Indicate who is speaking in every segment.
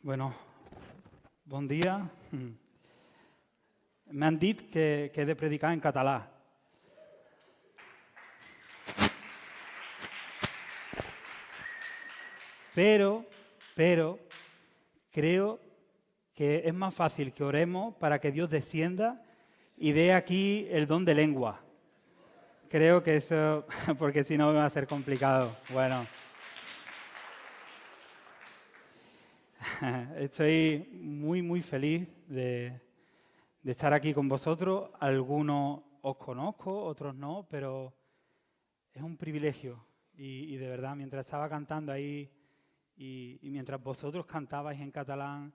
Speaker 1: Bueno, bon dia. M'han dit que he de predicar en català. Pero, creo que es más fácil que oremos para que Dios descienda y dé aquí el don de lengua. Creo que eso, porque si no va a ser complicado. Bueno. Estoy muy feliz de estar aquí con vosotros. Algunos os conozco, otros no, pero es un privilegio. Y de verdad, mientras estaba cantando ahí y mientras vosotros cantabais en catalán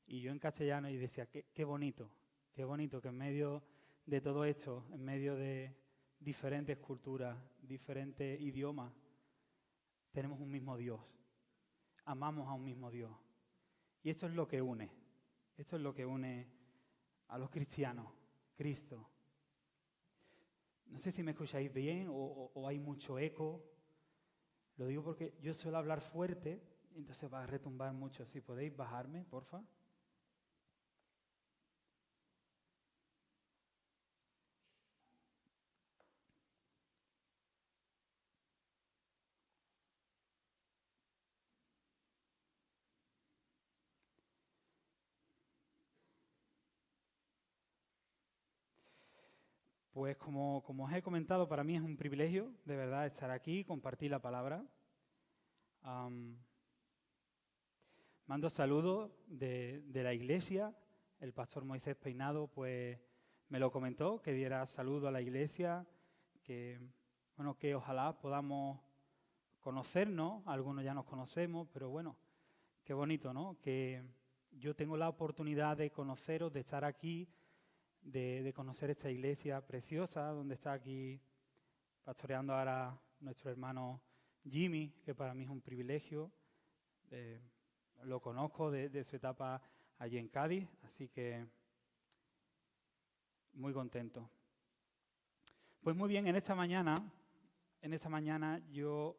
Speaker 1: y yo en castellano, y decía, qué bonito que en medio de todo esto, en medio de diferentes culturas, diferentes idiomas, tenemos un mismo Dios. Amamos a un mismo Dios. Y esto es lo que une. Esto es lo que une a los cristianos, Cristo. No sé si me escucháis bien o hay mucho eco. Lo digo porque yo suelo hablar fuerte, entonces va a retumbar mucho. Si podéis bajarme, porfa. Pues como os he comentado, para mí es un privilegio, de verdad, estar aquí, compartir la palabra. Mando saludos de la iglesia. El pastor Moisés Peinado pues me lo comentó, que diera saludo a la iglesia, que ojalá podamos conocernos. Algunos ya nos conocemos, pero bueno, qué bonito, ¿no? Que yo tengo la oportunidad de conoceros, de estar aquí, de conocer esta iglesia preciosa, donde está aquí pastoreando ahora nuestro hermano Jimmy, que para mí es un privilegio. Lo conozco de su etapa allí en Cádiz, así que muy contento. Pues muy bien, en esta mañana yo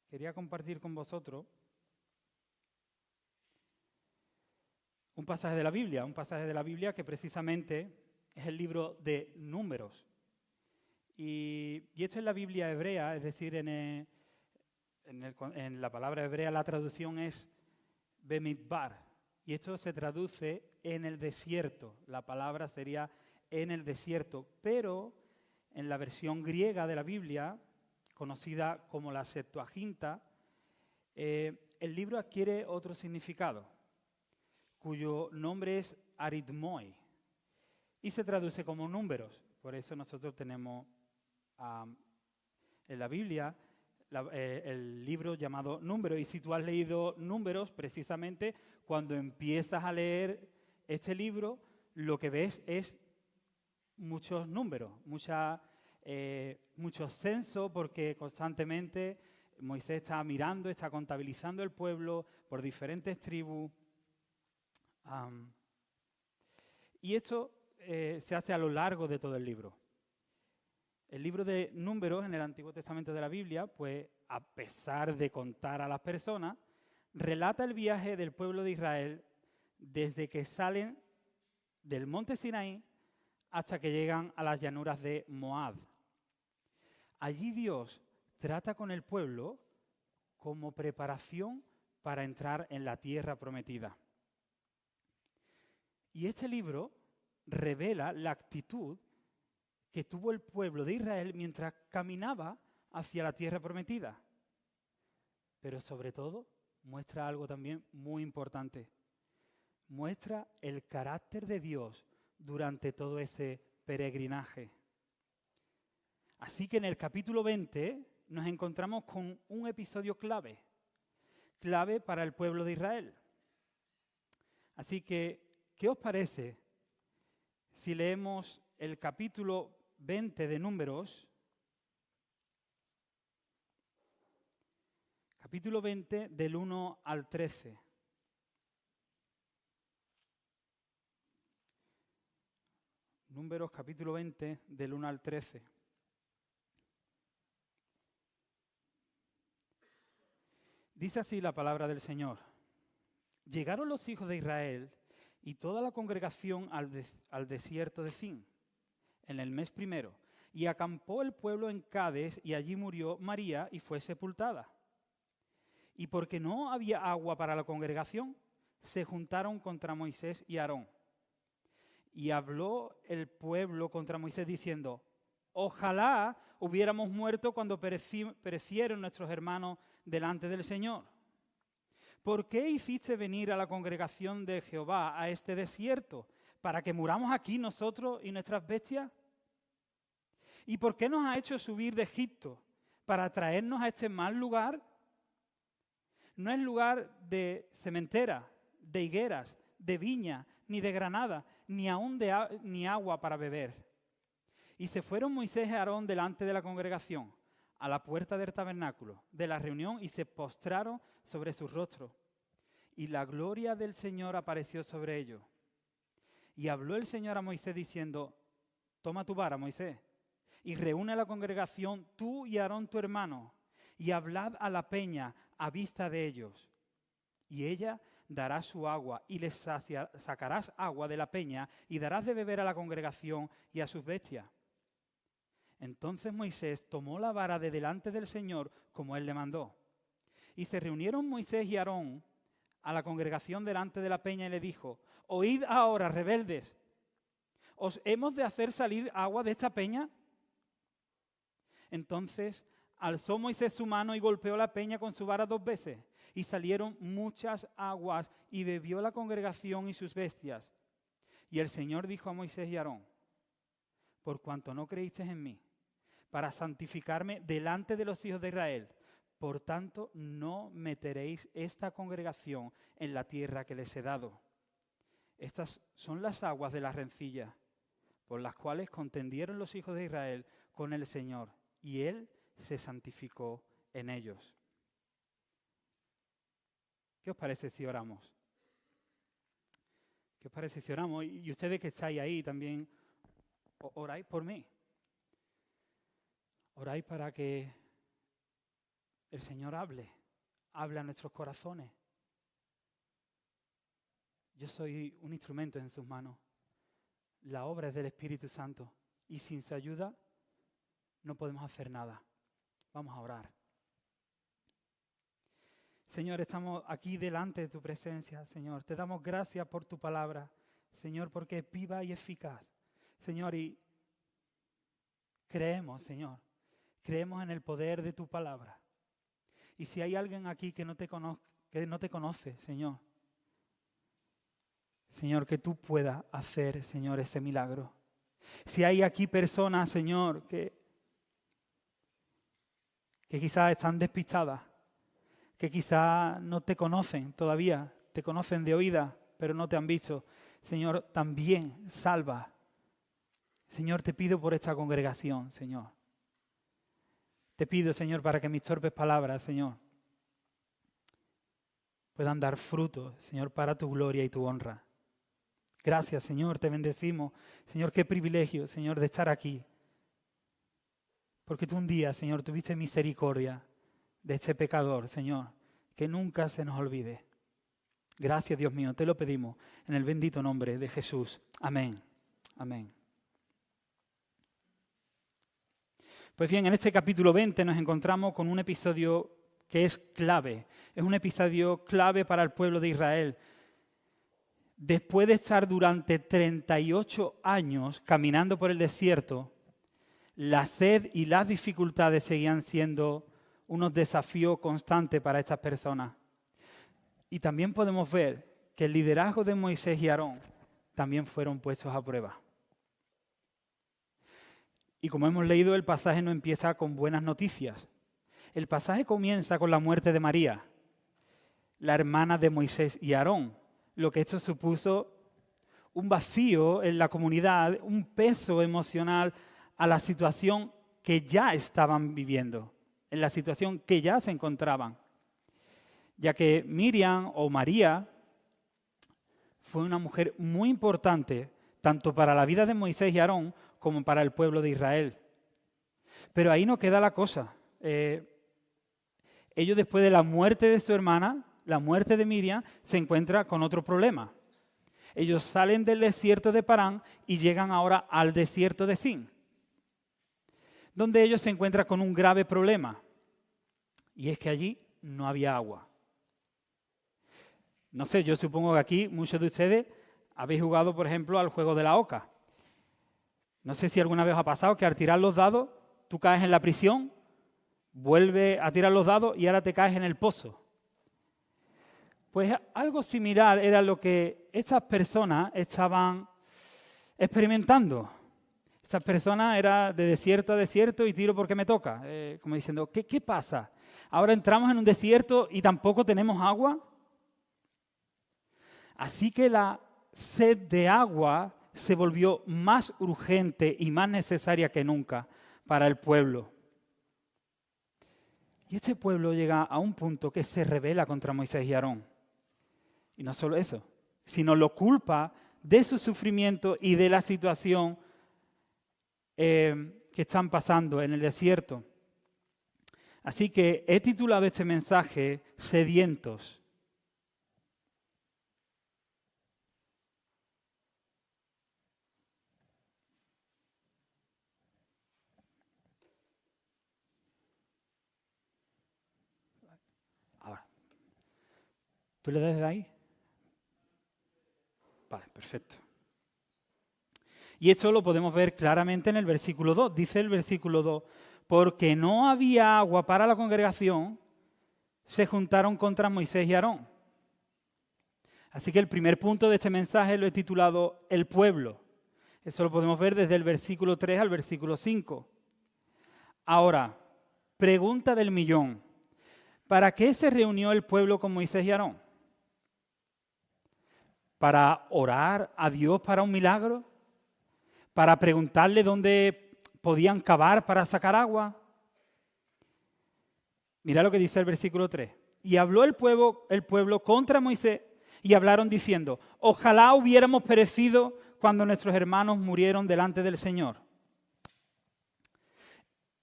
Speaker 1: quería compartir con vosotros un pasaje de la Biblia que precisamente es el libro de Números. Y esto es la Biblia hebrea, es decir, en la palabra hebrea la traducción es Bemidbar. Y esto se traduce en el desierto. La palabra sería en el desierto. Pero en la versión griega de la Biblia, conocida como la Septuaginta, el libro adquiere otro significado, cuyo nombre es aritmoi, y se traduce como números. Por eso nosotros tenemos en la Biblia el libro llamado Números. Y si tú has leído Números, precisamente cuando empiezas a leer este libro, lo que ves es muchos números, muchos censos, porque constantemente Moisés está mirando, está contabilizando el pueblo por diferentes tribus. Y esto se hace a lo largo de todo el libro. El libro de Números en el Antiguo Testamento de la Biblia, pues a pesar de contar a las personas, relata el viaje del pueblo de Israel desde que salen del monte Sinaí hasta que llegan a las llanuras de Moab. Allí Dios trata con el pueblo como preparación para entrar en la tierra prometida. Y este libro revela la actitud que tuvo el pueblo de Israel mientras caminaba hacia la tierra prometida. Pero sobre todo muestra algo también muy importante. Muestra el carácter de Dios durante todo ese peregrinaje. Así que en el capítulo 20 nos encontramos con un episodio clave para el pueblo de Israel. Así que, ¿qué os parece si leemos el capítulo 20 de Números, capítulo 20 del 1 al 13? Números capítulo 20 del 1 al 13. Dice así la palabra del Señor. Llegaron los hijos de Israel y toda la congregación al desierto de Zin, en el mes primero, y acampó el pueblo en Cades, y allí murió María y fue sepultada. Y porque no había agua para la congregación, se juntaron contra Moisés y Aarón. Y habló el pueblo contra Moisés diciendo: ojalá hubiéramos muerto cuando perecieron nuestros hermanos delante del Señor. ¿Por qué hiciste venir a la congregación de Jehová a este desierto? ¿Para que muramos aquí nosotros y nuestras bestias? ¿Y por qué nos ha hecho subir de Egipto? ¿Para traernos a este mal lugar? No es lugar de sementera, de higueras, de viña, ni de granada, ni aún ni agua para beber. Y se fueron Moisés y Aarón delante de la congregación, a la puerta del tabernáculo, de la reunión, y se postraron sobre sus rostros. Y la gloria del Señor apareció sobre ellos. Y habló el Señor a Moisés diciendo: toma tu vara, Moisés, y reúne a la congregación, tú y Aarón tu hermano, y hablad a la peña a vista de ellos. Y ella dará su agua, y les sacarás agua de la peña, y darás de beber a la congregación y a sus bestias. Entonces Moisés tomó la vara de delante del Señor, como él le mandó. Y se reunieron Moisés y Aarón a la congregación delante de la peña, y le dijo: oíd ahora, rebeldes, ¿os hemos de hacer salir agua de esta peña? Entonces alzó Moisés su mano y golpeó la peña con su vara 2 veces, y salieron muchas aguas, y bebió la congregación y sus bestias. Y el Señor dijo a Moisés y Aarón: por cuanto no creísteis en mí, para santificarme delante de los hijos de Israel, por tanto no meteréis esta congregación en la tierra que les he dado. Estas son las aguas de la rencilla, por las cuales contendieron los hijos de Israel con el Señor, y Él se santificó en ellos. ¿Qué os parece si oramos? ¿Qué os parece si oramos? Y ustedes que estáis ahí también, oráis por mí. Oráis para que el Señor hable a nuestros corazones. Yo soy un instrumento en sus manos. La obra es del Espíritu Santo, y sin su ayuda no podemos hacer nada. Vamos a orar. Señor, estamos aquí delante de tu presencia, Señor. Te damos gracias por tu palabra, Señor, porque es viva y eficaz. Señor, y creemos, Señor, creemos en el poder de tu palabra. Y si hay alguien aquí que no te conoce, Señor, Señor, que tú puedas hacer, Señor, ese milagro. Si hay aquí personas, Señor, que quizás están despistadas, que quizás no te conocen todavía, te conocen de oídas, pero no te han visto, Señor, también salva. Señor, te pido por esta congregación, Señor. Te pido, Señor, para que mis torpes palabras, Señor, puedan dar fruto, Señor, para tu gloria y tu honra. Gracias, Señor, te bendecimos. Señor, qué privilegio, Señor, de estar aquí. Porque tú un día, Señor, tuviste misericordia de este pecador, Señor, que nunca se nos olvide. Gracias, Dios mío, te lo pedimos en el bendito nombre de Jesús. Amén. Amén. Pues bien, en este capítulo 20 nos encontramos con un episodio que es clave. Es un episodio clave para el pueblo de Israel. Después de estar durante 38 años caminando por el desierto, la sed y las dificultades seguían siendo unos desafíos constantes para estas personas. Y también podemos ver que el liderazgo de Moisés y Aarón también fueron puestos a prueba. Y como hemos leído, el pasaje no empieza con buenas noticias. El pasaje comienza con la muerte de María, la hermana de Moisés y Aarón, lo que esto supuso un vacío en la comunidad, un peso emocional a la situación que ya estaban viviendo, en la situación que ya se encontraban. Ya que Miriam o María fue una mujer muy importante, tanto para la vida de Moisés y Aarón como para el pueblo de Israel. Pero ahí no queda la cosa. Ellos, después de la muerte de su hermana, la muerte de Miriam, se encuentra con otro problema. Ellos salen del desierto de Parán y llegan ahora al desierto de Sin, donde ellos se encuentran con un grave problema. Y es que allí no había agua. No sé, yo supongo que aquí muchos de ustedes habéis jugado, por ejemplo, al juego de la oca. No sé si alguna vez os ha pasado que al tirar los dados, tú caes en la prisión, vuelves a tirar los dados y ahora te caes en el pozo. Pues algo similar era lo que estas personas estaban experimentando. Estas personas eran de desierto a desierto y tiro porque me toca. Como diciendo, ¿qué pasa? Ahora entramos en un desierto y tampoco tenemos agua. Así que la sed de agua se volvió más urgente y más necesaria que nunca para el pueblo. Y este pueblo llega a un punto que se rebela contra Moisés y Aarón. Y no solo eso, sino lo culpa de su sufrimiento y de la situación que están pasando en el desierto. Así que he titulado este mensaje Sedientos. Ahora, ¿tú le das de ahí? Vale, perfecto. Y esto lo podemos ver claramente en el versículo 2. Dice el versículo 2, porque no había agua para la congregación, se juntaron contra Moisés y Aarón. Así que el primer punto de este mensaje lo he titulado El pueblo. Eso lo podemos ver desde el versículo 3 al versículo 5. Ahora, pregunta del millón. ¿Para qué se reunió el pueblo con Moisés y Aarón? ¿Para orar a Dios para un milagro? ¿Para preguntarle dónde podían cavar para sacar agua? Mira lo que dice el versículo 3. Y habló el pueblo contra Moisés y hablaron diciendo, ojalá hubiéramos perecido cuando nuestros hermanos murieron delante del Señor.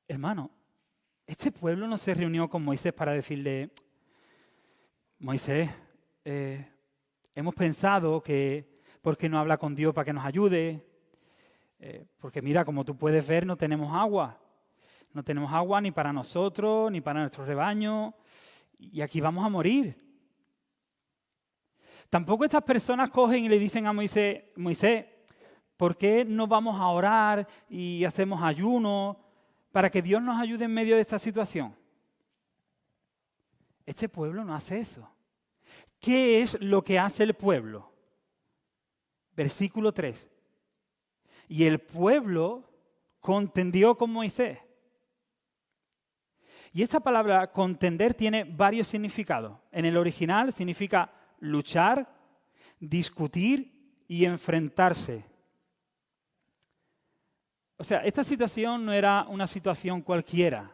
Speaker 1: Hermano, este pueblo no se reunió con Moisés para decirle, Moisés, hemos pensado que, ¿por qué no habla con Dios para que nos ayude? Porque mira, como tú puedes ver, no tenemos agua. No tenemos agua ni para nosotros, ni para nuestro rebaño. Y aquí vamos a morir. Tampoco estas personas cogen y le dicen a Moisés, Moisés, ¿por qué no vamos a orar y hacemos ayuno para que Dios nos ayude en medio de esta situación? Este pueblo no hace eso. ¿Qué es lo que hace el pueblo? Versículo 3. Y el pueblo contendió con Moisés. Y esta palabra contender tiene varios significados. En el original significa luchar, discutir y enfrentarse. O sea, esta situación no era una situación cualquiera.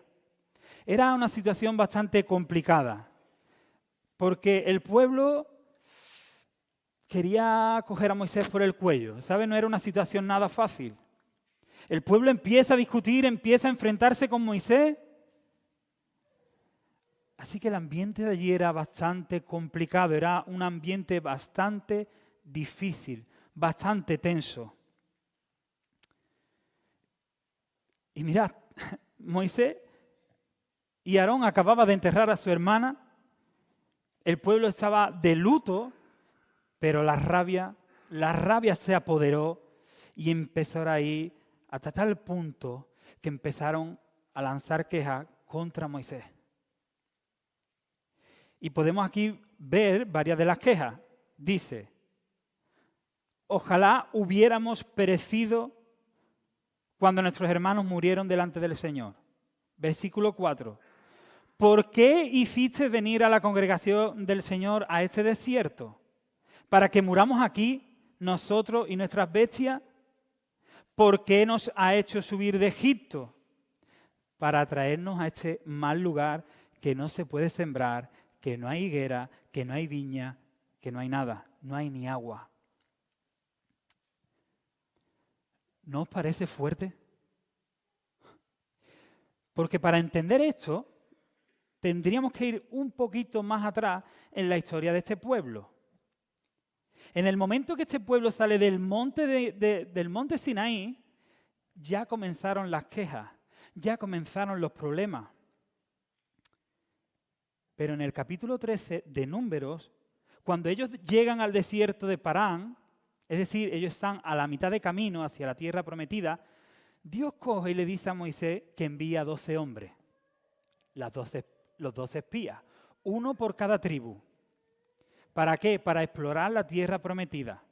Speaker 1: Era una situación bastante complicada. Porque el pueblo quería coger a Moisés por el cuello. ¿Sabe? No era una situación nada fácil. El pueblo empieza a discutir, empieza a enfrentarse con Moisés. Así que el ambiente de allí era bastante complicado, era un ambiente bastante difícil, bastante tenso. Y mirad, Moisés y Aarón acababan de enterrar a su hermana, el pueblo estaba de luto, pero la rabia se apoderó y empezó a ir hasta tal punto que empezaron a lanzar quejas contra Moisés. Y podemos aquí ver varias de las quejas. Dice, ojalá hubiéramos perecido cuando nuestros hermanos murieron delante del Señor. Versículo 4. ¿Por qué hiciste venir a la congregación del Señor a este desierto? ¿Para que muramos aquí, nosotros y nuestras bestias? ¿Por qué nos ha hecho subir de Egipto? Para traernos a este mal lugar que no se puede sembrar, que no hay higuera, que no hay viña, que no hay nada, no hay ni agua. ¿No os parece fuerte? Porque para entender esto, tendríamos que ir un poquito más atrás en la historia de este pueblo. En el momento que este pueblo sale del monte Sinaí, ya comenzaron las quejas, ya comenzaron los problemas. Pero en el capítulo 13 de Números, cuando ellos llegan al desierto de Parán, es decir, ellos están a la mitad de camino hacia la tierra prometida, Dios coge y le dice a Moisés que envía 12 hombres, los 12 espías, uno por cada tribu. ¿Para qué? Para explorar la tierra prometida.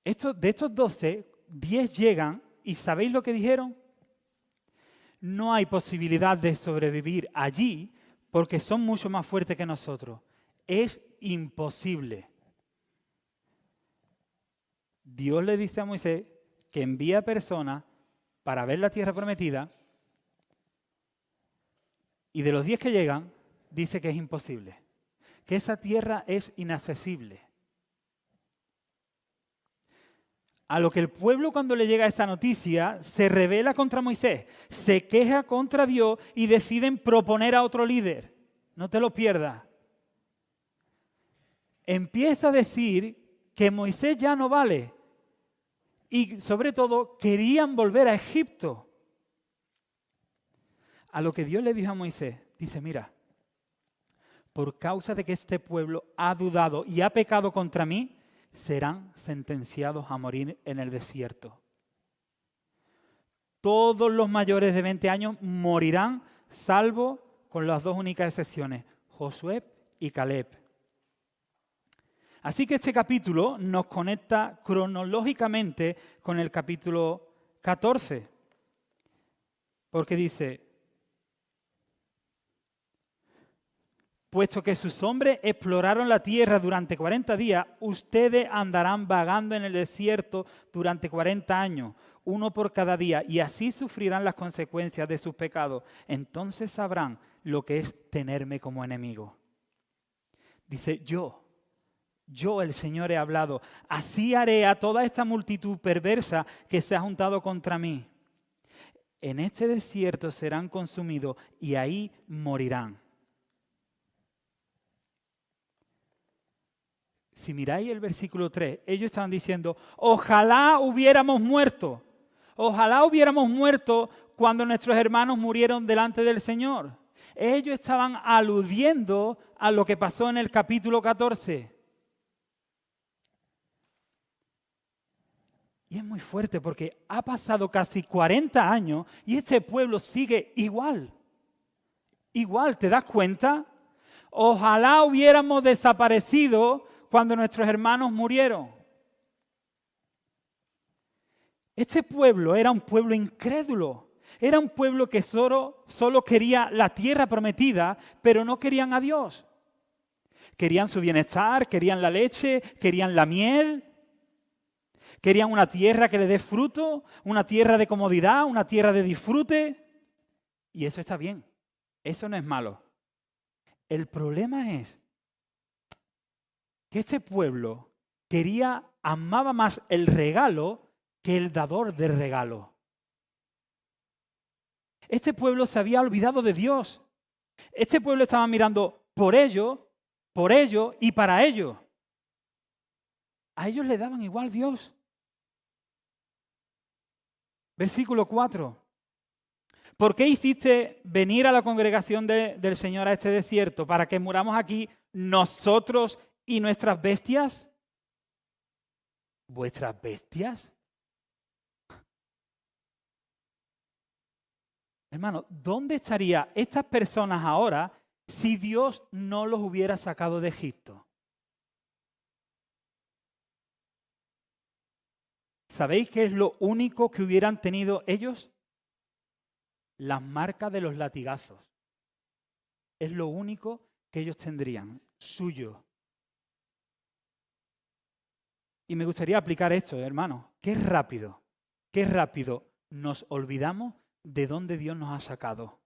Speaker 1: De estos 12, 10 llegan y ¿sabéis lo que dijeron? No hay posibilidad de sobrevivir allí porque son mucho más fuertes que nosotros. Es imposible. Dios le dice a Moisés que envía personas para ver la tierra prometida y de los 10 que llegan, dice que es imposible, que esa tierra es inaccesible. A lo que el pueblo, cuando le llega esa noticia, se rebela contra Moisés, se queja contra Dios y deciden proponer a otro líder. No te lo pierdas. Empieza a decir que Moisés ya no vale. Y sobre todo, querían volver a Egipto. A lo que Dios le dijo a Moisés, dice, mira, por causa de que este pueblo ha dudado y ha pecado contra mí, serán sentenciados a morir en el desierto. Todos los mayores de 20 años morirán, salvo con las dos únicas excepciones, Josué y Caleb. Así que este capítulo nos conecta cronológicamente con el capítulo 14, porque dice, puesto que sus hombres exploraron la tierra durante 40 días, ustedes andarán vagando en el desierto durante 40 años, uno por cada día, y así sufrirán las consecuencias de sus pecados. Entonces sabrán lo que es tenerme como enemigo. Dice, yo el Señor he hablado, así haré a toda esta multitud perversa que se ha juntado contra mí. En este desierto serán consumidos y ahí morirán. Si miráis el versículo 3, ellos estaban diciendo, ojalá hubiéramos muerto cuando nuestros hermanos murieron delante del Señor. Ellos estaban aludiendo a lo que pasó en el capítulo 14. Y es muy fuerte porque ha pasado casi 40 años y este pueblo sigue igual. Igual, ¿te das cuenta? Ojalá hubiéramos desaparecido cuando nuestros hermanos murieron. Este pueblo era un pueblo incrédulo. Era un pueblo que solo quería la tierra prometida, pero no querían a Dios. Querían su bienestar, querían la leche, querían la miel. Querían una tierra que le dé fruto, una tierra de comodidad, una tierra de disfrute. Y eso está bien. Eso no es malo. El problema es que este pueblo amaba más el regalo que el dador del regalo. Este pueblo se había olvidado de Dios. Este pueblo estaba mirando por ello y para ello. A ellos le daban igual Dios. Versículo 4. ¿Por qué hiciste venir a la congregación del Señor a este desierto? ¿Para que muramos aquí nosotros y nuestras bestias? ¿Vuestras bestias? Hermano, ¿dónde estarían estas personas ahora si Dios no los hubiera sacado de Egipto? ¿Sabéis qué es lo único que hubieran tenido ellos? Las marcas de los latigazos. Es lo único que ellos tendrían, suyo. Y me gustaría aplicar esto, hermano. Qué rápido nos olvidamos de dónde Dios nos ha sacado.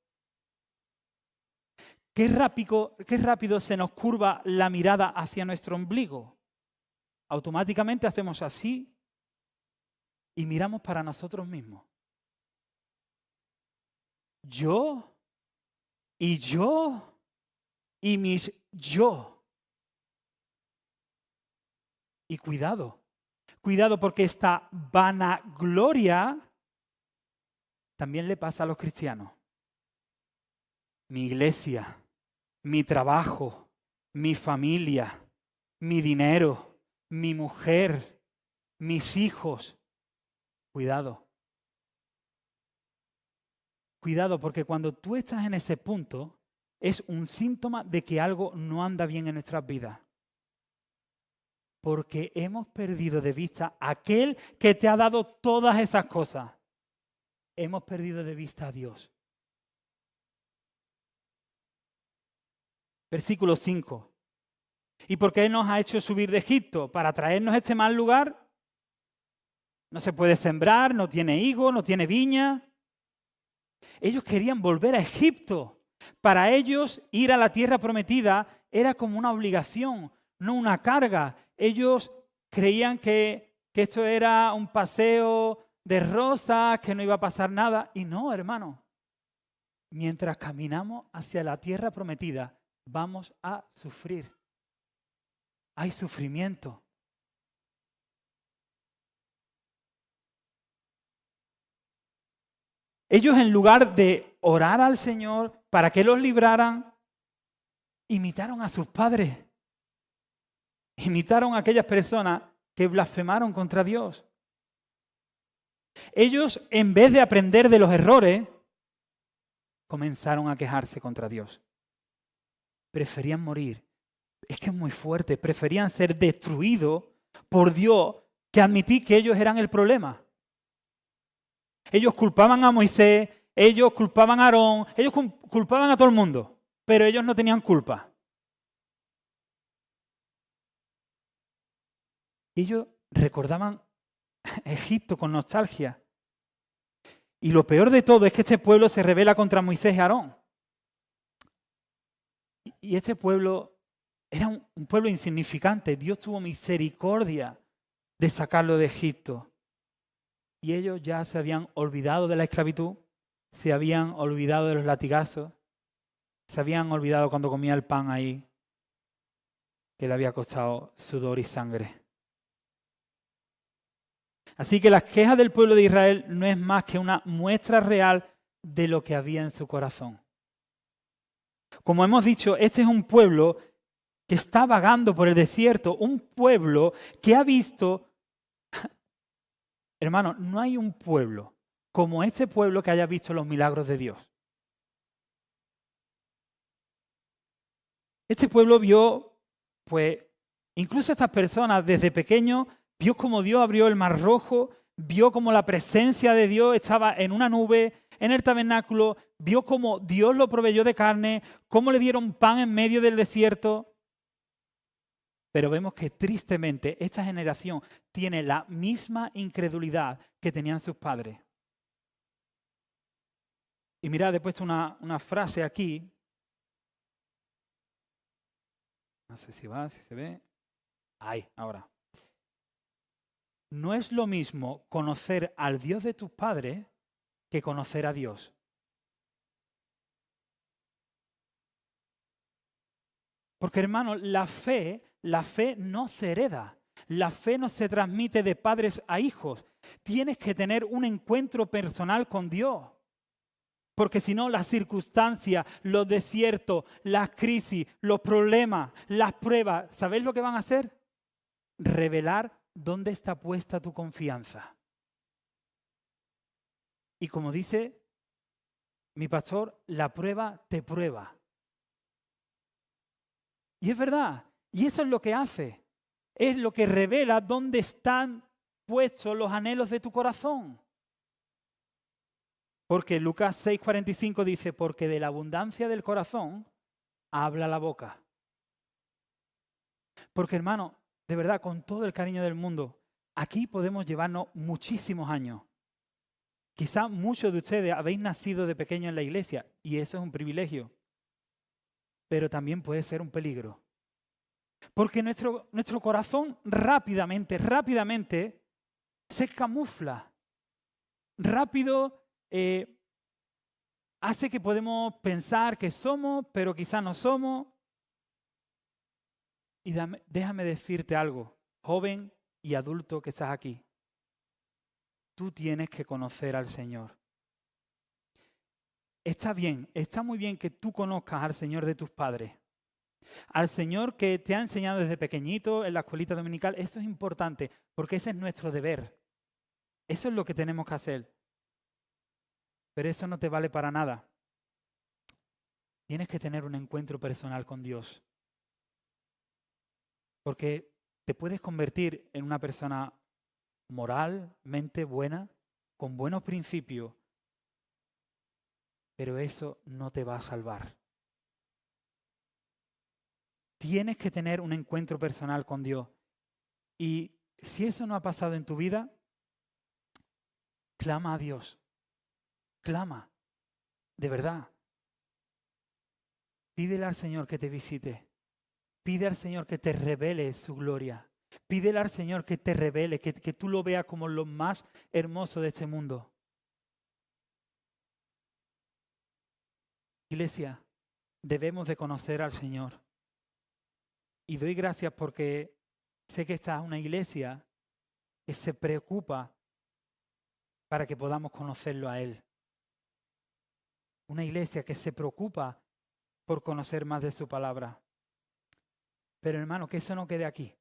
Speaker 1: Qué rápido se nos curva la mirada hacia nuestro ombligo. Automáticamente hacemos así y miramos para nosotros mismos. ¿Yo? y yo y mis yo. Y cuidado porque esta vanagloria también le pasa a los cristianos. Mi iglesia, mi trabajo, mi familia, mi dinero, mi mujer, mis hijos. Cuidado. Cuidado, porque cuando tú estás en ese punto, es un síntoma de que algo no anda bien en nuestras vidas. Porque hemos perdido de vista a aquel que te ha dado todas esas cosas. Hemos perdido de vista a Dios. Versículo 5. ¿Y por qué nos ha hecho subir de Egipto? ¿Para traernos este mal lugar? No se puede sembrar, no tiene higo, no tiene viña. Ellos querían volver a Egipto. Para ellos ir a la tierra prometida era como una obligación, no una carga. Ellos creían que esto era un paseo de rosas, que no iba a pasar nada. Y no, hermano. Mientras caminamos hacia la tierra prometida, vamos a sufrir. Hay sufrimiento. Ellos, en lugar de orar al Señor para que los libraran, imitaron a sus padres. Imitaron a aquellas personas que blasfemaron contra Dios. Ellos, en vez de aprender de los errores, comenzaron a quejarse contra Dios. Preferían morir. Es que es muy fuerte. Preferían ser destruidos por Dios que admitir que ellos eran el problema. Ellos culpaban a Moisés, ellos culpaban a Aarón, ellos culpaban a todo el mundo, pero ellos no tenían culpa. Ellos recordaban Egipto con nostalgia. Y lo peor de todo es que este pueblo se rebela contra Moisés y Aarón. Y este pueblo era un pueblo insignificante. Dios tuvo misericordia de sacarlo de Egipto. Y ellos ya se habían olvidado de la esclavitud, se habían olvidado de los latigazos, se habían olvidado cuando comía el pan ahí, que le había costado sudor y sangre. Así que las quejas del pueblo de Israel no es más que una muestra real de lo que había en su corazón. Como hemos dicho, este es un pueblo que está vagando por el desierto, un pueblo que ha visto... Hermano, no hay un pueblo como este pueblo que haya visto los milagros de Dios. Este pueblo vio, pues, incluso estas personas desde pequeños, vio cómo Dios abrió el Mar Rojo, vio cómo la presencia de Dios estaba en una nube, en el tabernáculo, vio cómo Dios lo proveyó de carne, cómo le dieron pan en medio del desierto. Pero vemos que tristemente esta generación tiene la misma incredulidad que tenían sus padres. Y mirad, he puesto una frase aquí. No sé si va, si se ve. Ahí, ahora. No es lo mismo conocer al Dios de tus padres que conocer a Dios. Porque, hermano, la fe no se hereda. La fe no se transmite de padres a hijos. Tienes que tener un encuentro personal con Dios. Porque si no, las circunstancias, los desiertos, las crisis, los problemas, las pruebas, ¿sabéis lo que van a hacer? Revelar dónde está puesta tu confianza. Y como dice mi pastor, la prueba te prueba. Y es verdad. Y eso es lo que hace. Es lo que revela dónde están puestos los anhelos de tu corazón. Porque Lucas 6:45 dice, porque de la abundancia del corazón habla la boca. Porque, hermano, de verdad, con todo el cariño del mundo, aquí podemos llevarnos muchísimos años. Quizá muchos de ustedes habéis nacido de pequeño en la iglesia y eso es un privilegio. Pero también puede ser un peligro. Porque nuestro corazón rápidamente se camufla. Rápido hace que podemos pensar que somos, pero quizás no somos. Y déjame decirte algo, joven y adulto que estás aquí. Tú tienes que conocer al Señor. Está bien, está muy bien que tú conozcas al Señor de tus padres. Al Señor que te ha enseñado desde pequeñito en la escuelita dominical. Eso es importante, porque ese es nuestro deber. Eso es lo que tenemos que hacer. Pero eso no te vale para nada. Tienes que tener un encuentro personal con Dios. Porque te puedes convertir en una persona moralmente buena, con buenos principios, pero eso no te va a salvar. Tienes que tener un encuentro personal con Dios. Y si eso no ha pasado en tu vida, clama a Dios. Clama, de verdad. Pídele al Señor que te visite. Pide al Señor que te revele su gloria. Pídele al Señor que te revele, que tú lo veas como lo más hermoso de este mundo. Iglesia, debemos de conocer al Señor. Y doy gracias porque sé que esta es una iglesia que se preocupa para que podamos conocerlo a Él. Una iglesia que se preocupa por conocer más de su palabra. Pero hermano, que eso no quede aquí.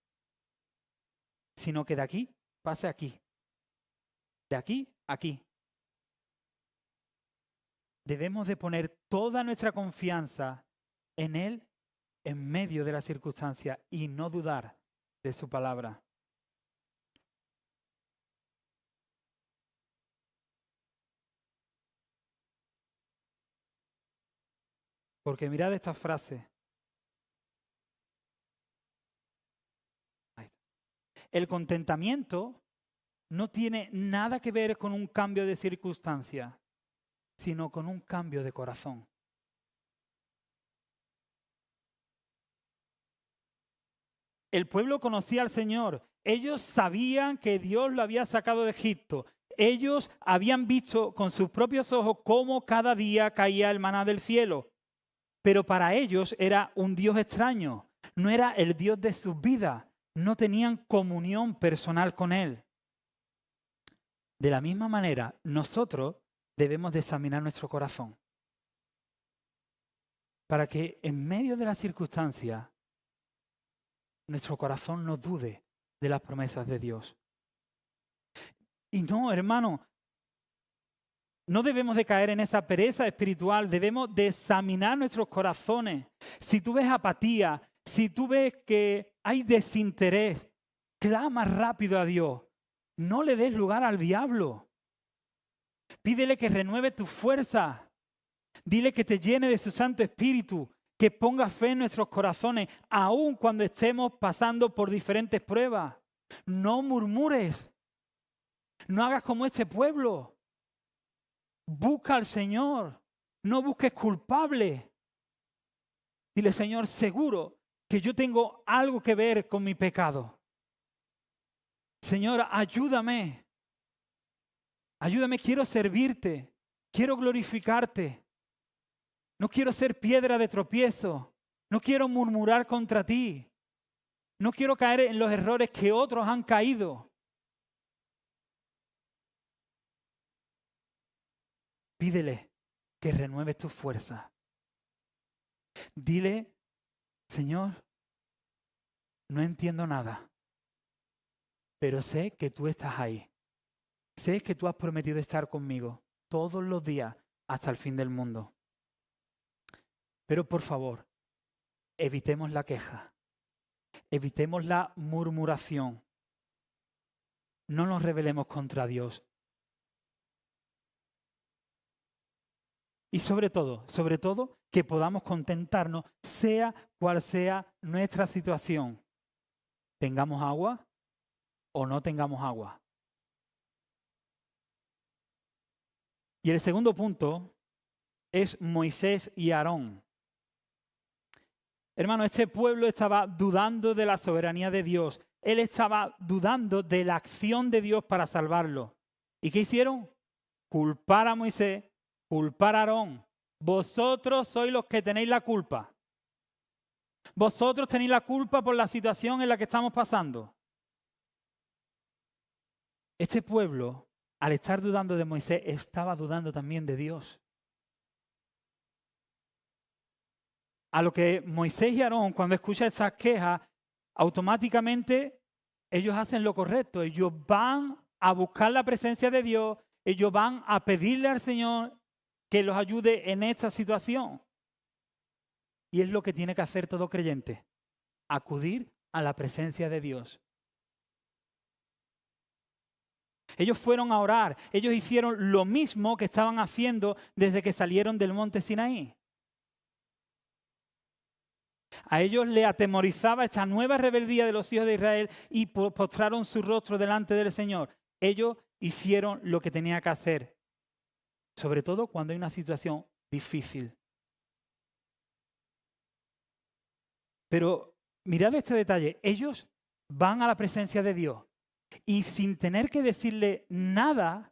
Speaker 1: Sino que de aquí pase aquí. De aquí a aquí. Debemos de poner toda nuestra confianza en Él en medio de las circunstancias y no dudar de su palabra. Porque mirad esta frase. El contentamiento no tiene nada que ver con un cambio de circunstancia, sino con un cambio de corazón. El pueblo conocía al Señor. Ellos sabían que Dios lo había sacado de Egipto. Ellos habían visto con sus propios ojos cómo cada día caía el maná del cielo. Pero para ellos era un Dios extraño. No era el Dios de sus vidas. No tenían comunión personal con Él. De la misma manera, nosotros debemos de examinar nuestro corazón. Para que en medio de las circunstancias, nuestro corazón no dude de las promesas de Dios. Y no, hermano, no debemos de caer en esa pereza espiritual, debemos de examinar nuestros corazones. Si tú ves apatía, si tú ves que hay desinterés, clama rápido a Dios. No le des lugar al diablo. Pídele que renueve tu fuerza. Dile que te llene de su Santo Espíritu, que ponga fe en nuestros corazones, aun cuando estemos pasando por diferentes pruebas. No murmures. No hagas como este pueblo. Busca al Señor. No busques culpable. Dile, Señor, seguro que yo tengo algo que ver con mi pecado. Señor, ayúdame. Ayúdame, quiero servirte. Quiero glorificarte. No quiero ser piedra de tropiezo. No quiero murmurar contra ti. No quiero caer en los errores que otros han caído. Pídele que renueve tu fuerza. Dile, Señor, no entiendo nada, pero sé que tú estás ahí. Sé que tú has prometido estar conmigo todos los días hasta el fin del mundo. Pero por favor, evitemos la queja, evitemos la murmuración. No nos rebelemos contra Dios. Y sobre todo, que podamos contentarnos, sea cual sea nuestra situación. ¿Tengamos agua o no tengamos agua? Y el segundo punto es Moisés y Aarón. Hermano, este pueblo estaba dudando de la soberanía de Dios. Él estaba dudando de la acción de Dios para salvarlo. ¿Y qué hicieron? Culpar a Moisés, culpar a Aarón. vosotros sois los que tenéis la culpa. Vosotros tenéis la culpa por la situación en la que estamos pasando. Este pueblo, al estar dudando de Moisés, estaba dudando también de Dios. A lo que Moisés y Aarón, cuando escuchan esas quejas, automáticamente ellos hacen lo correcto. Ellos van a buscar la presencia de Dios, ellos van a pedirle al Señor que los ayude en esta situación. Y es lo que tiene que hacer todo creyente, acudir a la presencia de Dios. Ellos fueron a orar, ellos hicieron lo mismo que estaban haciendo desde que salieron del monte Sinaí. A ellos les atemorizaba esta nueva rebeldía de los hijos de Israel y postraron su rostro delante del Señor. Ellos hicieron lo que tenían que hacer, sobre todo cuando hay una situación difícil. Pero mirad este detalle, ellos van a la presencia de Dios y sin tener que decirle nada,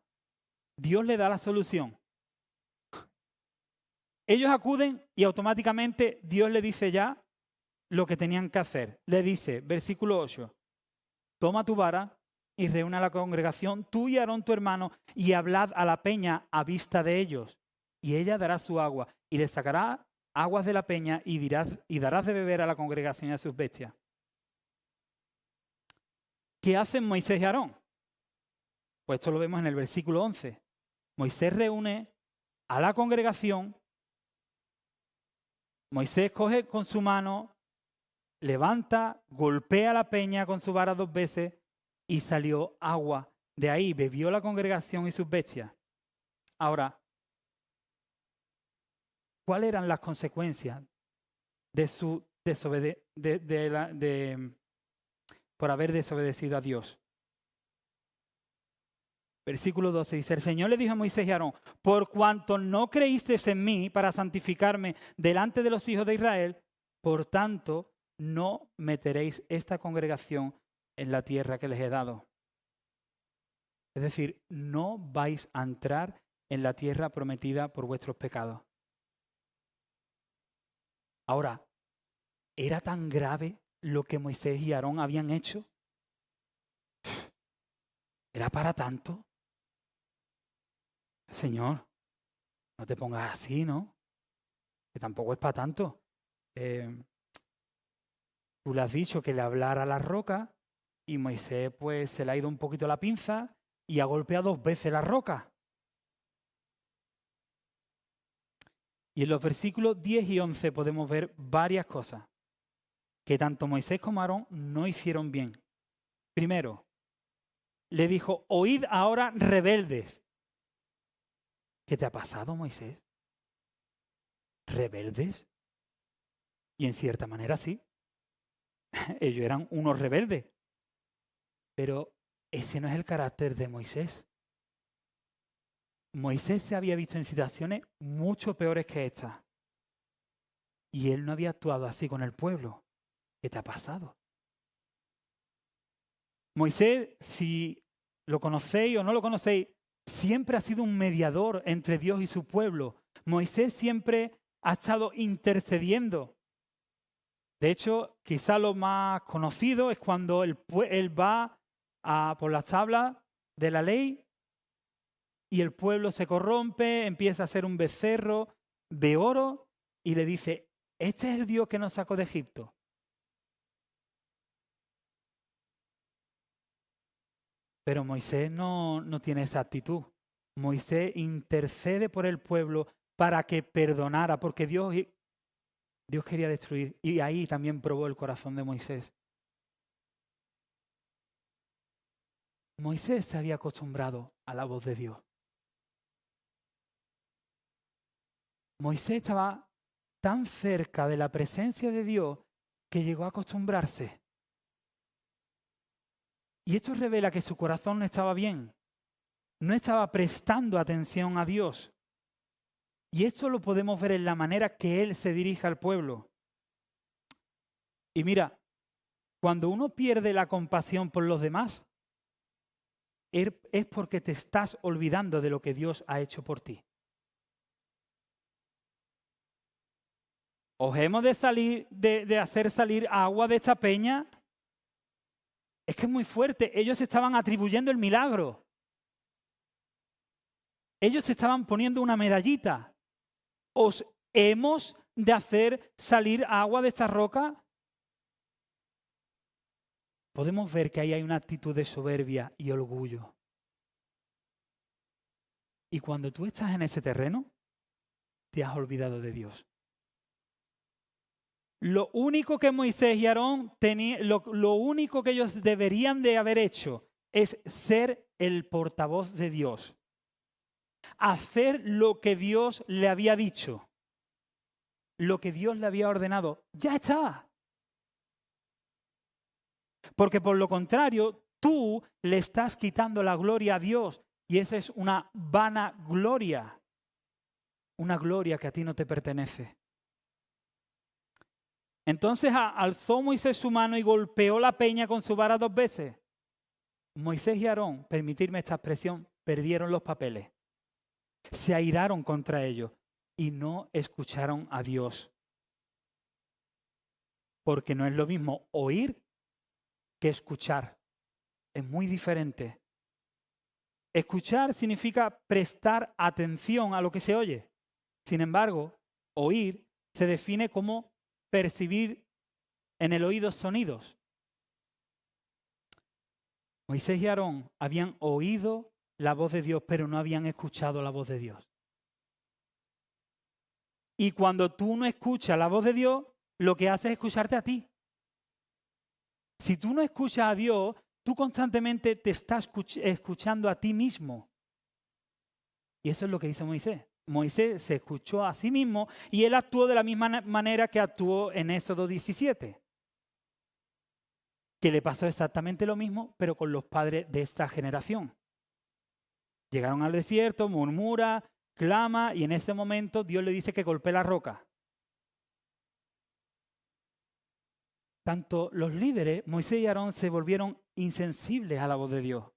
Speaker 1: Dios le da la solución. Ellos acuden y automáticamente Dios le dice ya lo que tenían que hacer. Le dice, versículo 8, toma tu vara y reúne a la congregación, tú y Aarón tu hermano, y hablad a la peña a vista de ellos. Y ella dará su agua, y le sacará aguas de la peña, y darás de beber a la congregación y a sus bestias. ¿Qué hacen Moisés y Aarón? Pues esto lo vemos en el versículo 11. Moisés reúne a la congregación, Moisés coge con su mano, levanta, golpea la peña con su vara 2 veces y salió agua. De ahí bebió la congregación y sus bestias. Ahora, ¿cuáles eran las consecuencias de su por haber desobedecido a Dios? Versículo 12 dice, el Señor le dijo a Moisés y a Aarón, por cuanto no creísteis en mí para santificarme delante de los hijos de Israel, por tanto, no meteréis esta congregación en la tierra que les he dado. Es decir, no vais a entrar en la tierra prometida por vuestros pecados. Ahora, ¿era tan grave lo que Moisés y Aarón habían hecho? ¿Era para tanto? Señor, no te pongas así, ¿no? Que tampoco es para tanto. Tú le has dicho que le hablara a la roca y Moisés pues se le ha ido un poquito la pinza y ha golpeado 2 veces la roca. Y en los versículos 10 y 11 podemos ver varias cosas que tanto Moisés como Aarón no hicieron bien. Primero, le dijo, oíd ahora rebeldes. ¿Qué te ha pasado, Moisés? ¿Rebeldes? Y en cierta manera sí. Ellos eran unos rebeldes. Pero ese no es el carácter de Moisés. Moisés se había visto en situaciones mucho peores que esta. Y él no había actuado así con el pueblo. ¿Qué te ha pasado? Moisés, si lo conocéis o no lo conocéis, siempre ha sido un mediador entre Dios y su pueblo. Moisés siempre ha estado intercediendo. De hecho, quizá lo más conocido es cuando él va por las tablas de la ley y el pueblo se corrompe, empieza a hacer un becerro de oro y le dice, este es el Dios que nos sacó de Egipto. Pero Moisés no tiene esa actitud. Moisés intercede por el pueblo para que perdonara, porque Dios quería destruir. Y ahí también probó el corazón de Moisés. Moisés se había acostumbrado a la voz de Dios. Moisés estaba tan cerca de la presencia de Dios que llegó a acostumbrarse. Y esto revela que su corazón no estaba bien. No estaba prestando atención a Dios. Y esto lo podemos ver en la manera que Él se dirige al pueblo. Y mira, cuando uno pierde la compasión por los demás, es porque te estás olvidando de lo que Dios ha hecho por ti. ¿os hemos de hacer salir agua de esta peña? Es que es muy fuerte. Ellos estaban atribuyendo el milagro. Ellos estaban poniendo una medallita. ¿Os hemos de hacer salir agua de esta roca? Podemos ver que ahí hay una actitud de soberbia y orgullo. Y cuando tú estás en ese terreno, te has olvidado de Dios. Lo único que Moisés y Aarón lo único que ellos deberían de haber hecho es ser el portavoz de Dios. Hacer lo que Dios le había dicho. Lo que Dios le había ordenado. Ya está. Porque por lo contrario, tú le estás quitando la gloria a Dios. Y esa es una vana gloria. Una gloria que a ti no te pertenece. Entonces alzó Moisés su mano y golpeó la peña con su vara 2 veces. Moisés y Aarón, permitirme esta expresión, perdieron los papeles. Se airaron contra ellos y no escucharon a Dios. Porque no es lo mismo oír que escuchar. Es muy diferente. Escuchar significa prestar atención a lo que se oye. Sin embargo, oír se define como percibir en el oído sonidos. Moisés y Aarón habían oído la voz de Dios, pero no habían escuchado la voz de Dios. Y cuando tú no escuchas la voz de Dios, lo que haces es escucharte a ti. Si tú no escuchas a Dios, tú constantemente te estás escuchando a ti mismo. Y eso es lo que dice Moisés. Moisés se escuchó a sí mismo y él actuó de la misma manera que actuó en Éxodo 17. Que le pasó exactamente lo mismo, pero con los padres de esta generación. Llegaron al desierto, murmura, clama y en ese momento Dios le dice que golpee la roca. Tanto los líderes, Moisés y Aarón, se volvieron insensibles a la voz de Dios.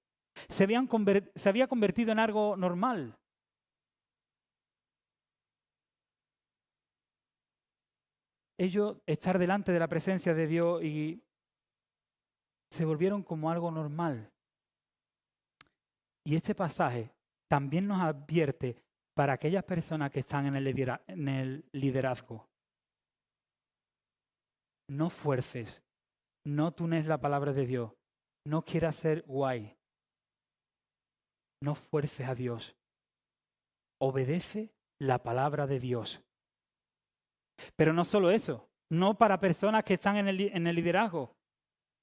Speaker 1: Se había convertido en algo normal. Ellos estar delante de la presencia de Dios y se volvieron como algo normal. Y este pasaje también nos advierte para aquellas personas que están en el liderazgo. No fuerces, no tunes la palabra de Dios, no quieras ser guay. No fuerces a Dios. Obedece la palabra de Dios. Pero no solo eso, no para personas que están en el liderazgo.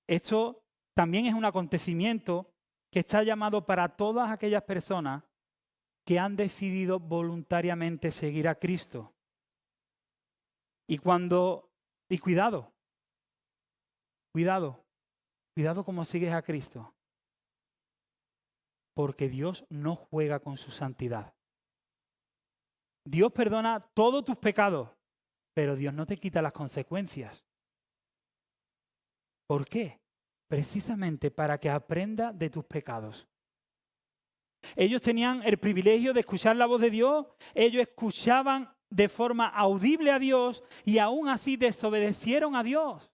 Speaker 1: Esto también es un acontecimiento que está llamado para todas aquellas personas que han decidido voluntariamente seguir a Cristo. Y cuidado cómo sigues a Cristo. Porque Dios no juega con su santidad. Dios perdona todos tus pecados, pero Dios no te quita las consecuencias. ¿Por qué? Precisamente para que aprenda de tus pecados. Ellos tenían el privilegio de escuchar la voz de Dios, ellos escuchaban de forma audible a Dios y aún así desobedecieron a Dios.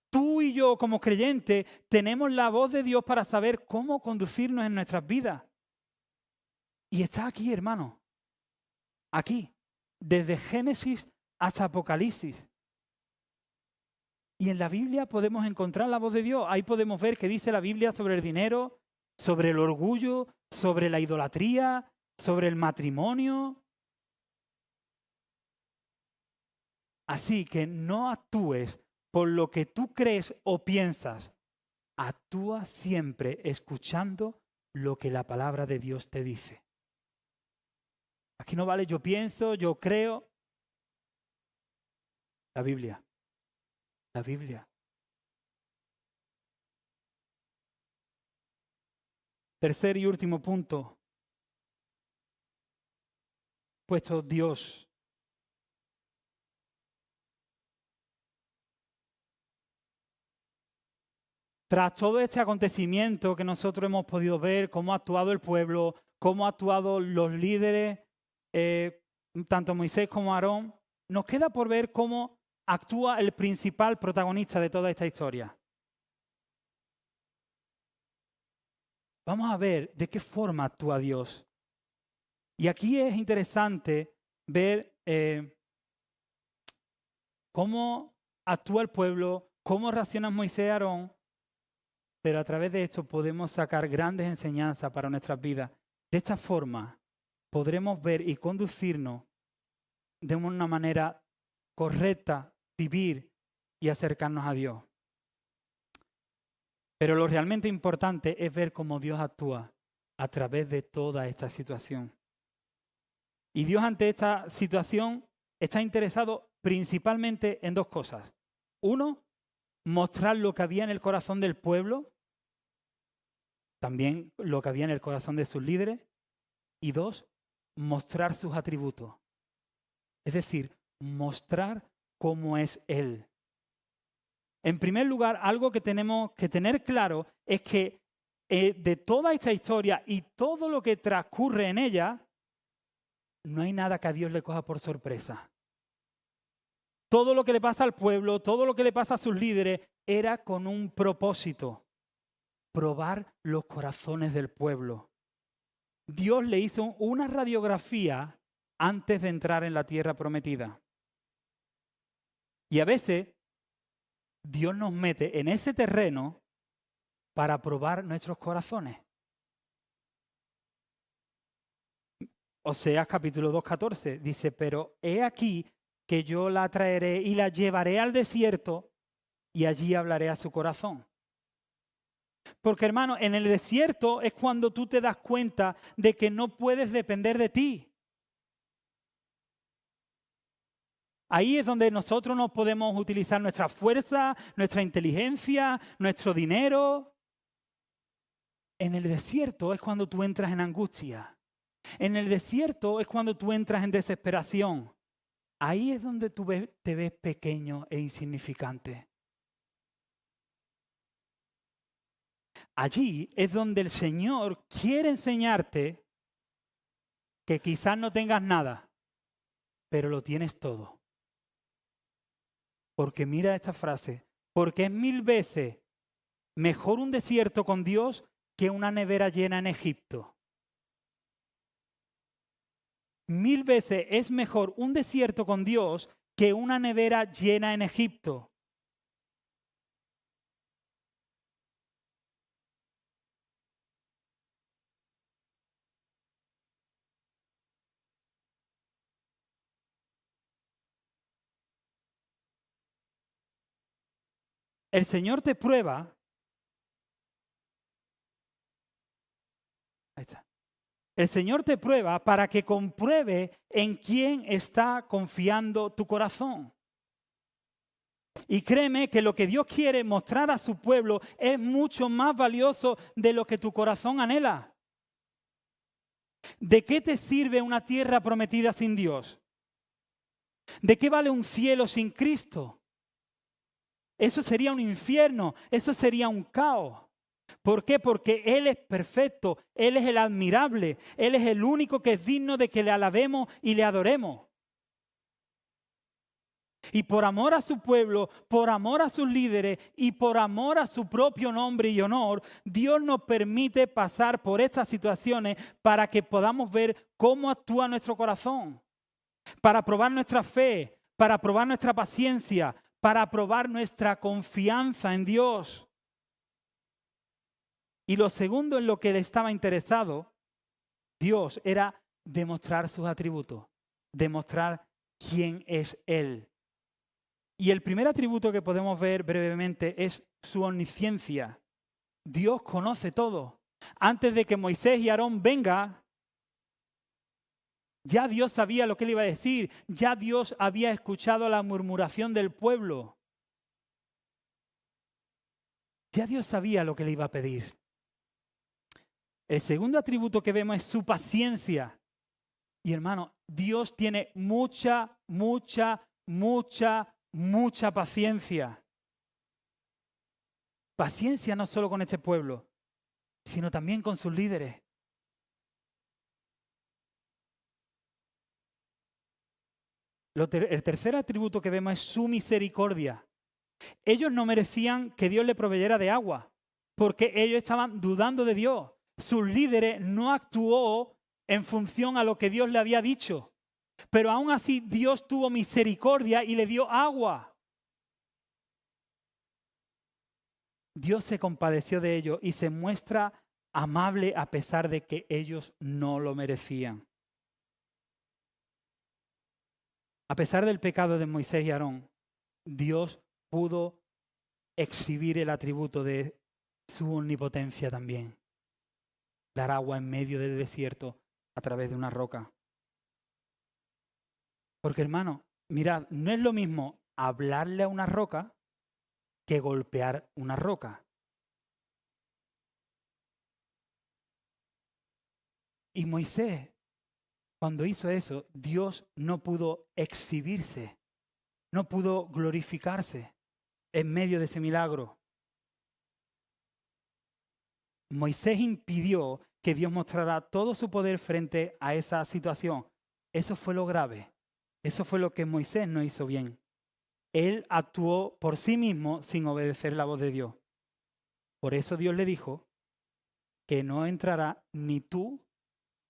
Speaker 1: Tú y yo como creyentes tenemos la voz de Dios para saber cómo conducirnos en nuestras vidas. Y está aquí, hermano. Aquí, desde Génesis hasta Apocalipsis. Y en la Biblia podemos encontrar la voz de Dios. Ahí podemos ver qué dice la Biblia sobre el dinero, sobre el orgullo, sobre la idolatría, sobre el matrimonio. Así que no actúes por lo que tú crees o piensas. Actúa siempre escuchando lo que la palabra de Dios te dice. Aquí no vale yo pienso, yo creo. La Biblia. La Biblia. Tercer y último punto. Puesto Dios. Tras todo este acontecimiento que nosotros hemos podido ver, cómo ha actuado el pueblo, cómo han actuado los líderes, tanto Moisés como Aarón, nos queda por ver cómo actúa el principal protagonista de toda esta historia. Vamos a ver de qué forma actúa Dios. Y aquí es interesante ver cómo actúa el pueblo, cómo reaccionan Moisés y Aarón, pero a través de esto podemos sacar grandes enseñanzas para nuestras vidas. De esta forma podremos ver y conducirnos de una manera correcta, vivir y acercarnos a Dios. Pero lo realmente importante es ver cómo Dios actúa a través de toda esta situación. Y Dios ante esta situación está interesado principalmente en dos cosas. Uno, mostrar lo que había en el corazón del pueblo, también lo que había en el corazón de sus líderes. Y dos, mostrar sus atributos. Es decir, mostrar cómo es Él. En primer lugar, algo que tenemos que tener claro es que de toda esta historia y todo lo que transcurre en ella, no hay nada que a Dios le coja por sorpresa. Todo lo que le pasa al pueblo, todo lo que le pasa a sus líderes, era con un propósito: probar los corazones del pueblo. Dios le hizo una radiografía antes de entrar en la tierra prometida. Y a veces Dios nos mete en ese terreno para probar nuestros corazones. Oseas capítulo 2:14 dice: pero he aquí que yo la traeré y la llevaré al desierto y allí hablaré a su corazón. Porque, hermano, en el desierto es cuando tú te das cuenta de que no puedes depender de ti. Ahí es donde nosotros no podemos utilizar nuestra fuerza, nuestra inteligencia, nuestro dinero. En el desierto es cuando tú entras en angustia. En el desierto es cuando tú entras en desesperación. Ahí es donde tú te ves pequeño e insignificante. Allí es donde el Señor quiere enseñarte que quizás no tengas nada, pero lo tienes todo. Porque mira esta frase: porque es 1000 veces mejor un desierto con Dios que una nevera llena en Egipto. 1000 veces es mejor un desierto con Dios que una nevera llena en Egipto. El Señor te prueba. Ahí está. El Señor te prueba para que compruebe en quién está confiando tu corazón. Y créeme que lo que Dios quiere mostrar a su pueblo es mucho más valioso de lo que tu corazón anhela. ¿De qué te sirve una tierra prometida sin Dios? ¿De qué vale un cielo sin Cristo? Eso sería un infierno, eso sería un caos. ¿Por qué? Porque Él es perfecto, Él es el admirable, Él es el único que es digno de que le alabemos y le adoremos. Y por amor a su pueblo, por amor a sus líderes y por amor a su propio nombre y honor, Dios nos permite pasar por estas situaciones para que podamos ver cómo actúa nuestro corazón, para probar nuestra fe, para probar nuestra paciencia, para probar nuestra confianza en Dios. Y lo segundo en lo que Él estaba interesado, Dios, era demostrar sus atributos, demostrar quién es Él. Y el primer atributo que podemos ver brevemente es su omnisciencia. Dios conoce todo. Antes de que Moisés y Aarón vengan, ya Dios sabía lo que él iba a decir. Ya Dios había escuchado la murmuración del pueblo. Ya Dios sabía lo que le iba a pedir. El segundo atributo que vemos es su paciencia. Y hermano, Dios tiene mucha paciencia. Paciencia no solo con este pueblo, sino también con sus líderes. El tercer atributo que vemos es su misericordia. Ellos no merecían que Dios le proveyera de agua, porque ellos estaban dudando de Dios. Sus líderes no actuó en función a lo que Dios le había dicho. Pero aún así Dios tuvo misericordia y le dio agua. Dios se compadeció de ellos y se muestra amable a pesar de que ellos no lo merecían. A pesar del pecado de Moisés y Aarón, Dios pudo exhibir el atributo de su omnipotencia también. Dar agua en medio del desierto a través de una roca. Porque hermano, mirad, no es lo mismo hablarle a una roca que golpear una roca. Y Moisés, cuando hizo eso, Dios no pudo exhibirse, no pudo glorificarse en medio de ese milagro. Moisés impidió que Dios mostrara todo su poder frente a esa situación. Eso fue lo grave. Eso fue lo que Moisés no hizo bien. Él actuó por sí mismo sin obedecer la voz de Dios. Por eso Dios le dijo que no entrará ni tú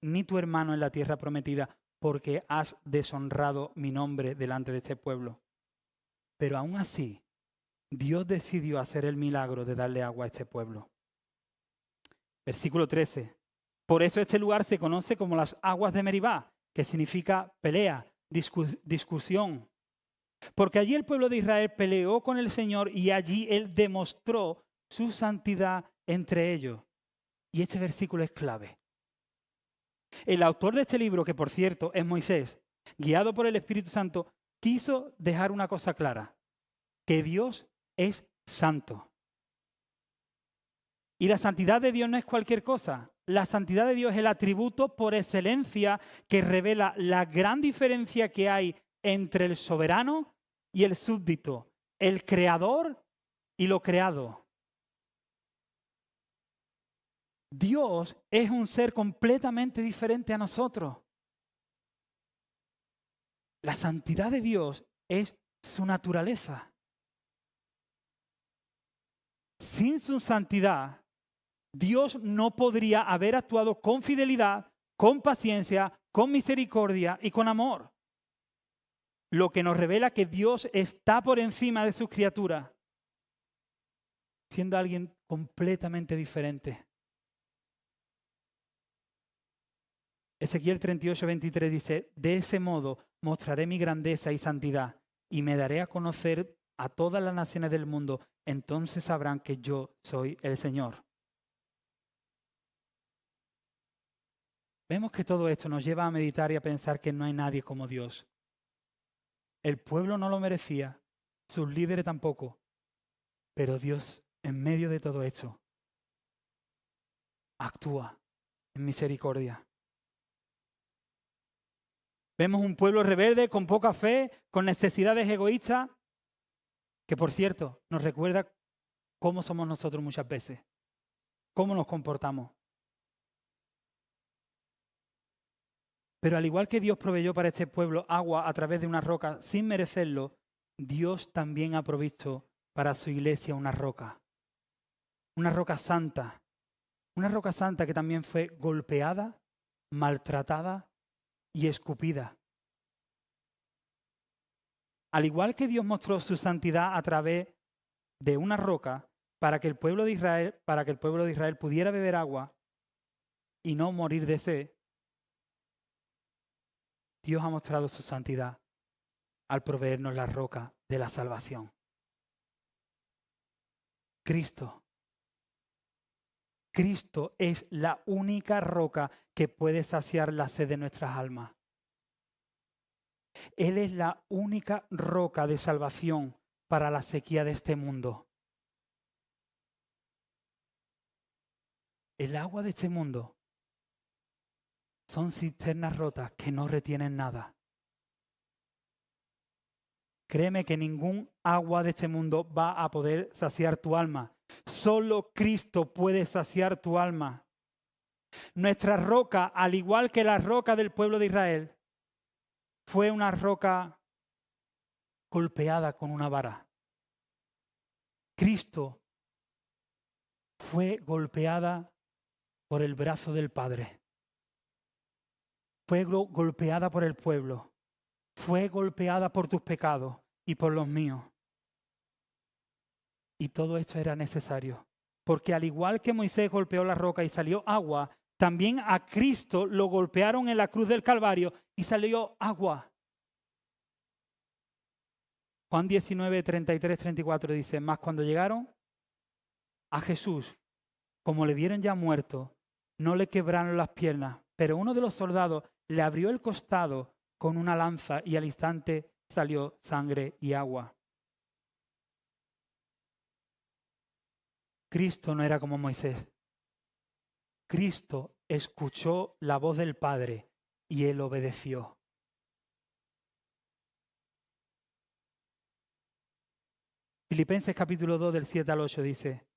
Speaker 1: ni tu hermano en la tierra prometida, porque has deshonrado mi nombre delante de este pueblo. Pero aún así, Dios decidió hacer el milagro de darle agua a este pueblo. Versículo 13. Por eso este lugar se conoce como las aguas de Meribá, que significa pelea, discusión. Porque allí el pueblo de Israel peleó con el Señor y allí Él demostró su santidad entre ellos. Y este versículo es clave. El autor de este libro, que por cierto es Moisés, guiado por el Espíritu Santo, quiso dejar una cosa clara, que Dios es santo. Y la santidad de Dios no es cualquier cosa. La santidad de Dios es el atributo por excelencia que revela la gran diferencia que hay entre el soberano y el súbdito, el creador y lo creado. Dios es un ser completamente diferente a nosotros. La santidad de Dios es su naturaleza. Sin su santidad, Dios no podría haber actuado con fidelidad, con paciencia, con misericordia y con amor. Lo que nos revela que Dios está por encima de sus criaturas, siendo alguien completamente diferente. Ezequiel 38:23 dice, de ese modo mostraré mi grandeza y santidad y me daré a conocer a todas las naciones del mundo. Entonces sabrán que yo soy el Señor. Vemos que todo esto nos lleva a meditar y a pensar que no hay nadie como Dios. El pueblo no lo merecía, sus líderes tampoco, pero Dios en medio de todo esto actúa en misericordia. Vemos un pueblo rebelde, con poca fe, con necesidades egoístas, que por cierto nos recuerda cómo somos nosotros muchas veces, cómo nos comportamos. Pero al igual que Dios proveyó para este pueblo agua a través de una roca sin merecerlo, Dios también ha provisto para su iglesia una roca santa, una roca santa que también fue golpeada, maltratada y escupida. Al igual que Dios mostró su santidad a través de una roca para que el pueblo de Israel pudiera beber agua y no morir de sed, Dios ha mostrado su santidad al proveernos la roca de la salvación. Cristo es la única roca que puede saciar la sed de nuestras almas. Él es la única roca de salvación para la sequía de este mundo. El agua de este mundo son cisternas rotas que no retienen nada. Créeme que ningún agua de este mundo va a poder saciar tu alma. Solo Cristo puede saciar tu alma. Nuestra roca, al igual que la roca del pueblo de Israel, fue una roca golpeada con una vara. Cristo fue golpeada por el brazo del Padre. Fue golpeada por el pueblo. Fue golpeada por tus pecados y por los míos. Y todo esto era necesario. Porque al igual que Moisés golpeó la roca y salió agua, también a Cristo lo golpearon en la cruz del Calvario y salió agua. Juan 19, 33, 34 dice, mas cuando llegaron a Jesús, como le vieron ya muerto, no le quebraron las piernas, pero uno de los soldados le abrió el costado con una lanza y al instante salió sangre y agua. Cristo no era como Moisés. Cristo escuchó la voz del Padre y él obedeció. Filipenses capítulo 2 del 7 al 8 dice,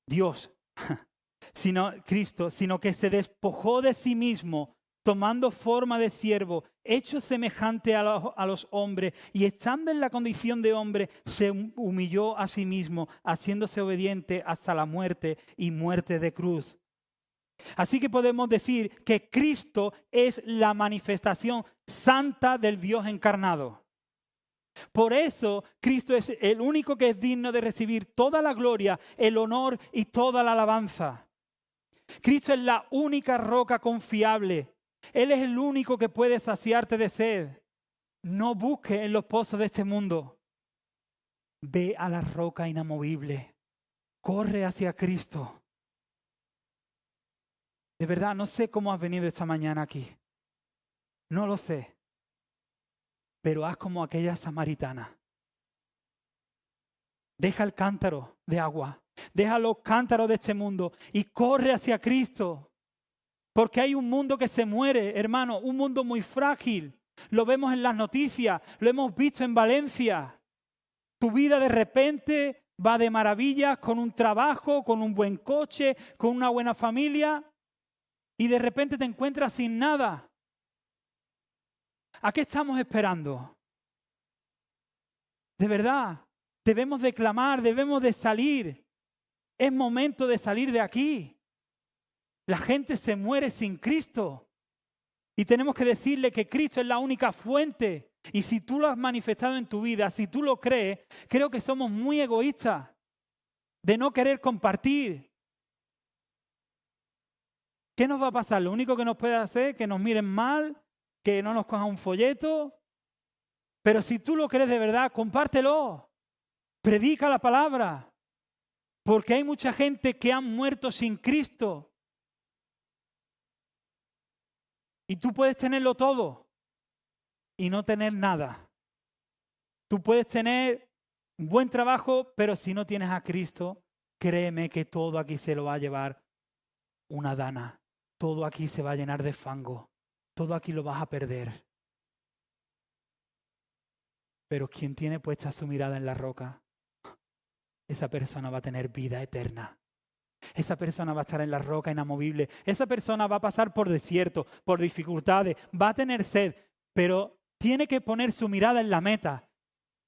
Speaker 1: Dios, Cristo, sino que se despojó de sí mismo, tomando forma de siervo, hecho semejante a los hombres, y estando en la condición de hombre, se humilló a sí mismo, haciéndose obediente hasta la muerte y muerte de cruz. Así que podemos decir que Cristo es la manifestación santa del Dios encarnado. Por eso Cristo es el único que es digno de recibir toda la gloria, el honor y toda la alabanza. Cristo es la única roca confiable. Él es el único que puede saciarte de sed. No busques en los pozos de este mundo. Ve a la roca inamovible. Corre hacia Cristo. De verdad, no sé cómo has venido esta mañana aquí. No lo sé. Pero haz como aquella samaritana. Deja el cántaro de agua. Deja los cántaros de este mundo y corre hacia Cristo. Porque hay un mundo que se muere, hermano, un mundo muy frágil. Lo vemos en las noticias, lo hemos visto en Valencia. Tu vida de repente va de maravillas con un trabajo, con un buen coche, con una buena familia y de repente te encuentras sin nada. ¿A qué estamos esperando? De verdad, debemos de clamar, debemos de salir. Es momento de salir de aquí. La gente se muere sin Cristo. Y tenemos que decirle que Cristo es la única fuente. Y si tú lo has manifestado en tu vida, si tú lo crees, creo que somos muy egoístas de no querer compartir. ¿Qué nos va a pasar? Lo único que nos puede hacer es que nos miren mal, que no nos cojan un folleto. Pero si tú lo crees de verdad, compártelo. Predica la palabra. Porque hay mucha gente que ha muerto sin Cristo. Y tú puedes tenerlo todo y no tener nada. Tú puedes tener un buen trabajo, pero si no tienes a Cristo, créeme que todo aquí se lo va a llevar una dana. Todo aquí se va a llenar de fango. Todo aquí lo vas a perder. Pero quien tiene puesta su mirada en la roca, esa persona va a tener vida eterna. Esa persona va a estar en la roca inamovible. Esa persona va a pasar por desierto, por dificultades, va a tener sed, pero tiene que poner su mirada en la meta.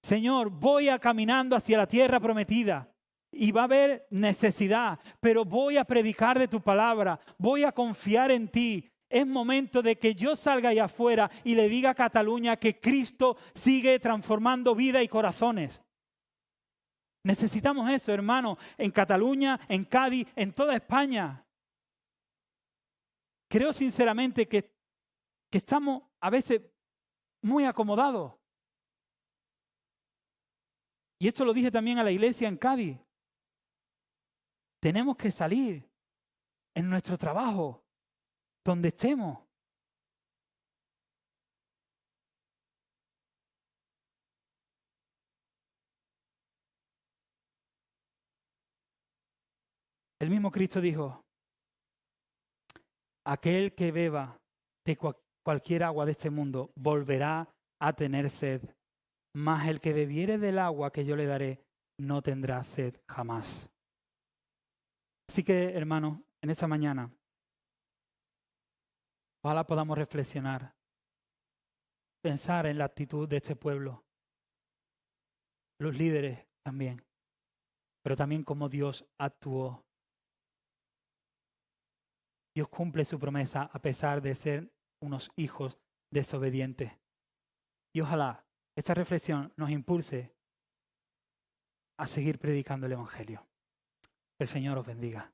Speaker 1: Señor, voy caminando hacia la tierra prometida y va a haber necesidad, pero voy a predicar de tu palabra, voy a confiar en ti. Es momento de que yo salga allá afuera y le diga a Cataluña que Cristo sigue transformando vida y corazones. Necesitamos eso, hermano, en Cataluña, en Cádiz, en toda España. Creo sinceramente que estamos a veces muy acomodados. Y esto lo dije también a la iglesia en Cádiz. Tenemos que salir en nuestro trabajo, donde estemos. El mismo Cristo dijo, aquel que beba de cualquier agua de este mundo volverá a tener sed, mas el que bebiere del agua que yo le daré no tendrá sed jamás. Así que, hermano, en esta mañana, ojalá podamos reflexionar. pensar en la actitud de este pueblo, los líderes también, pero también cómo Dios actuó. Dios cumple su promesa a pesar de ser unos hijos desobedientes. Y ojalá esta reflexión nos impulse a seguir predicando el Evangelio. El Señor os bendiga.